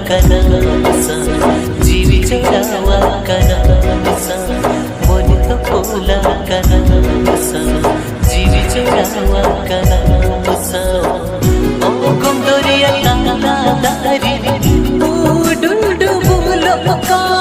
कनासा जीवी चढ़ावा कनासा मन तो पोला कनासा जीवी चढ़ावा कनासा ओ कुंदरिया तारी डुंडु बोलो का